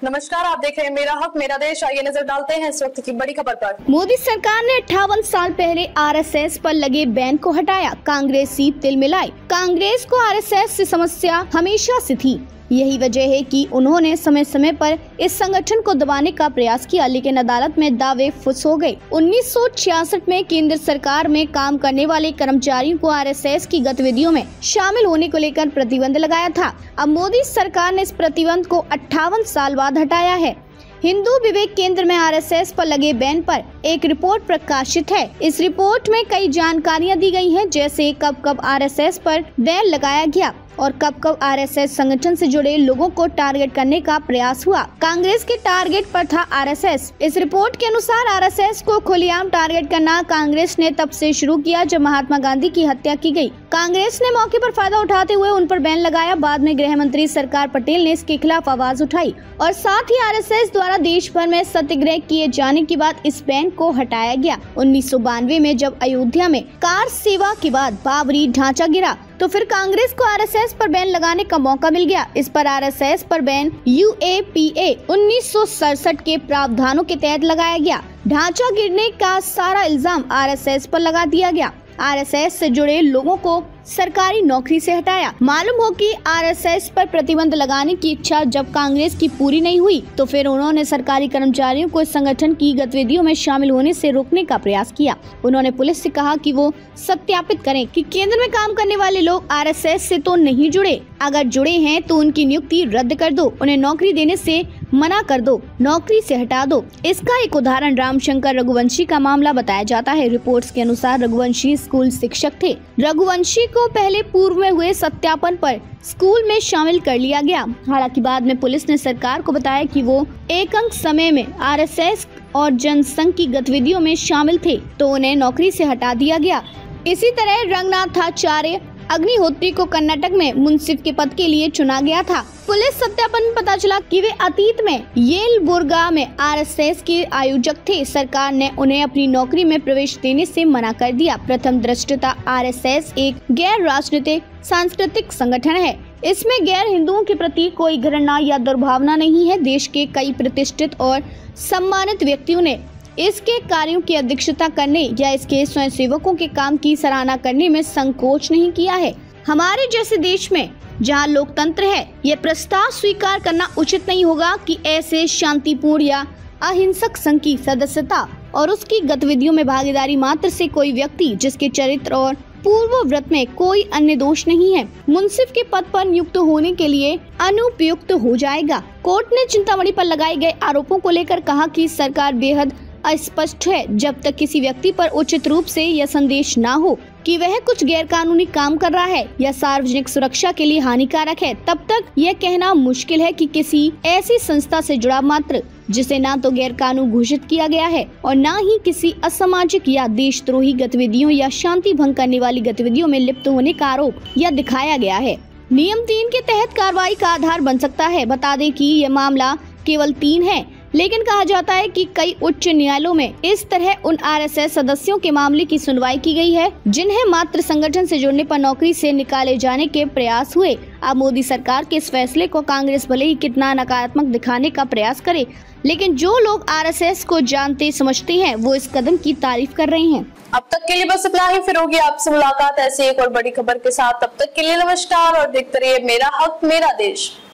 नमस्कार, आप देख रहे हैं मेरा हक मेरा देश। आइए नजर डालते हैं इस वक्त की बड़ी खबर पर। मोदी सरकार ने 58 साल पहले आरएसएस पर लगे बैन को हटाया, कांग्रेसी तिलमिलाई। कांग्रेस को आरएसएस से समस्या हमेशा से थी। यही वजह है कि उन्होंने समय समय पर इस संगठन को दबाने का प्रयास किया, लेकिन अदालत में दावे फुस हो गए। 1966 में केंद्र सरकार में काम करने वाले कर्मचारियों को आरएसएस की गतिविधियों में शामिल होने को लेकर प्रतिबंध लगाया था। अब मोदी सरकार ने इस प्रतिबंध को 58 साल बाद हटाया है। हिंदू विवेक केंद्र में आरएसएस पर लगे बैन पर एक रिपोर्ट प्रकाशित है। इस रिपोर्ट में कई जानकारियां दी गई हैं, जैसे कब कब आरएसएस पर बैन लगाया गया और कब कब आरएसएस संगठन से जुड़े लोगों को टारगेट करने का प्रयास हुआ। कांग्रेस के टारगेट पर था आरएसएस। इस रिपोर्ट के अनुसार आरएसएस को खुलेआम टारगेट करना कांग्रेस ने तब से शुरू किया जब महात्मा गांधी की हत्या की गई। कांग्रेस ने मौके पर फायदा उठाते हुए उन पर बैन लगाया। बाद में गृह मंत्री सरकार पटेल ने इसके खिलाफ आवाज उठाई और साथ ही आरएसएस द्वारा देश भर में सत्याग्रह किए जाने के बाद इस बैन को हटाया गया। 1992 में जब अयोध्या में कार सेवा के बाद बाबरी ढांचा गिरा तो फिर कांग्रेस को आरएसएस पर बैन लगाने का मौका मिल गया। इस पर आरएसएस पर बैन UAPA 1967 के प्रावधानों के तहत लगाया गया। ढांचा गिरने का सारा इल्जाम आरएसएस पर लगा दिया गया। आरएसएस से जुड़े लोगों को सरकारी नौकरी से हटाया। मालूम हो कि आरएसएस पर प्रतिबंध लगाने की इच्छा जब कांग्रेस की पूरी नहीं हुई तो फिर उन्होंने सरकारी कर्मचारियों को इस संगठन की गतिविधियों में शामिल होने से रोकने का प्रयास किया। उन्होंने पुलिस से कहा कि वो सत्यापित करें कि केंद्र में काम करने वाले लोग आरएसएस से तो नहीं जुड़े। अगर जुड़े हैं तो उनकी नियुक्ति रद्द कर दो, उन्हें नौकरी देने से मना कर दो, नौकरी से हटा दो। इसका एक उदाहरण रामशंकर रघुवंशी का मामला बताया जाता है। रिपोर्ट्स के अनुसार रघुवंशी स्कूल शिक्षक थे। रघुवंशी को पहले पूर्व में हुए सत्यापन पर स्कूल में शामिल कर लिया गया। हालांकि बाद में पुलिस ने सरकार को बताया कि वो एक अंक समय में आरएसएस और जनसंघ की गतिविधियों में शामिल थे तो उन्हें नौकरी से हटा दिया गया। इसी तरह रंगनाथाचार्य अग्निहोत्री को कर्नाटक में मुंसिफ के पद के लिए चुना गया था। पुलिस सत्यापन में पता चला कि वे अतीत में येलबुर्गा में आरएसएस के आयोजक थे। सरकार ने उन्हें अपनी नौकरी में प्रवेश देने से मना कर दिया। प्रथम दृष्टता आरएसएस एक गैर राजनीतिक सांस्कृतिक संगठन है। इसमें गैर हिंदुओं के प्रति कोई घृणा या दुर्भावना नहीं है। देश के कई प्रतिष्ठित और सम्मानित व्यक्तियों ने इसके कार्यों की अध्यक्षता करने या इसके स्वयंसेवकों के काम की सराहना करने में संकोच नहीं किया है। हमारे जैसे देश में जहां लोकतंत्र है, ये प्रस्ताव स्वीकार करना उचित नहीं होगा कि ऐसे शांतिपूर्ण या अहिंसक संघ की सदस्यता और उसकी गतिविधियों में भागीदारी मात्र से कोई व्यक्ति जिसके चरित्र और पूर्व व्रत में कोई अन्य दोष नहीं है, मुंसिफ के पद पर नियुक्त होने के लिए अनुपयुक्त हो जाएगा। कोर्ट ने चिंतामणि पर लगाए गए आरोपों को लेकर कहा कि सरकार बेहद अस्पष्ट है। जब तक किसी व्यक्ति पर उचित रूप से यह संदेश ना हो कि वह कुछ गैरकानूनी काम कर रहा है या सार्वजनिक सुरक्षा के लिए हानिकारक है, तब तक यह कहना मुश्किल है कि किसी ऐसी संस्था से जुड़ा मात्र जिसे ना तो गैर कानून घोषित किया गया है और न ही किसी असामाजिक या देशद्रोही गतिविधियों या शांति भंग करने वाली गतिविधियों में लिप्त होने का आरोप या दिखाया गया है, नियम 3 के तहत कार्रवाई का आधार बन सकता है। बता दें कि यह मामला केवल 3 है, लेकिन कहा जाता है कि कई उच्च न्यायालयों में इस तरह उन आरएसएस सदस्यों के मामले की सुनवाई की गई है जिन्हें मात्र संगठन से जुड़ने पर नौकरी से निकाले जाने के प्रयास हुए। अब मोदी सरकार के इस फैसले को कांग्रेस भले ही कितना नकारात्मक दिखाने का प्रयास करे, लेकिन जो लोग आरएसएस को जानते समझते हैं वो इस कदम की तारीफ कर रहे हैं। अब तक के लिए बस इतना ही। फिर होगी आपसे मुलाकात ऐसी एक और बड़ी खबर के साथ। तब तक के लिए नमस्कार और देखते रहिए मेरा हक मेरा देश।